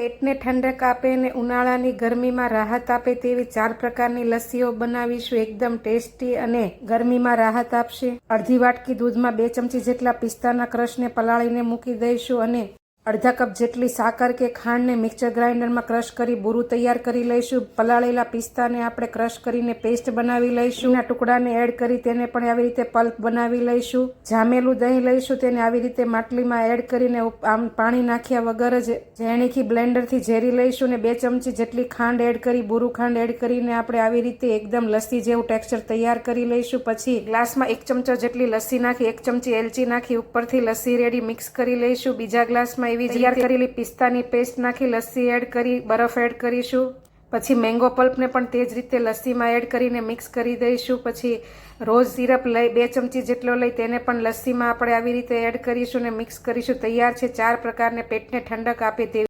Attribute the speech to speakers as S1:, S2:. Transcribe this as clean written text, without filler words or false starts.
S1: પેટને ઠંડક આપે અને ઉનાળાની ગરમીમાં રાહત આપે તેવી 4 પ્રકારની લસ્સીઓ બનાવીશું. એકદમ ટેસ્ટી અને ગરમીમાં રાહત આપશે. અડધી વાટકી દૂધમાં 2 ચમચી જેટલા પિસ્તાના ક્રશને પલાળીને મૂકી દઈશું અને અડધા કપ જેટલી સાકર કે ખાંડને મિક્સર ગ્રાઇન્ડરમાં ક્રશ કરી બૂરું તૈયાર કરી લઈશું. પલાળેલા પિસ્તાને આપણે ક્રશ કરીને પેસ્ટ બનાવી લઈશું. એના ટુકડાને એડ કરી તેને પણ આવી રીતે પલ્પ બનાવી લઈશું. જામેલું દહીં લઈશું, તેને આવી રીતે માટલીમાં એડ કરીને આમ પાણી નાખ્યા વગર જ ઝેણીથી બ્લેન્ડરથી ઝેરી લઈશું અને 2 ચમચી જેટલી ખાંડ એડ કરી બૂરું ખાંડ એડ કરીને આપણે આવી રીતે એકદમ લસ્સી જેવું ટેક્સચર તૈયાર કરી લઈશું. પછી ગ્લાસમાં 1 ચમચો જેટલી લસ્સી નાખી 1 ચમચી એલચી નાખી ઉપરથી લસ્સી રેડી મિક્સ કરી લઈશું. બીજા ગ્લાસમાં એવી તૈયાર કરેલી પિસ્તાની પેસ્ટ નાખી લસ્સી એડ કરી બરફ એડ કરીશું. પછી મેંગો પલ્પને પણ તે જ રીતે લસ્સીમાં એડ કરીને મિક્સ કરી દઈશું. પછી રોઝ સિરપ લઈ 2 ચમચી જેટલો લઈ તેને પણ લસ્સીમાં આપણે આવી રીતે એડ કરીશું અને મિક્સ કરીશું. તૈયાર છે 4 પ્રકારને પેટને ઠંડક આપે તેવી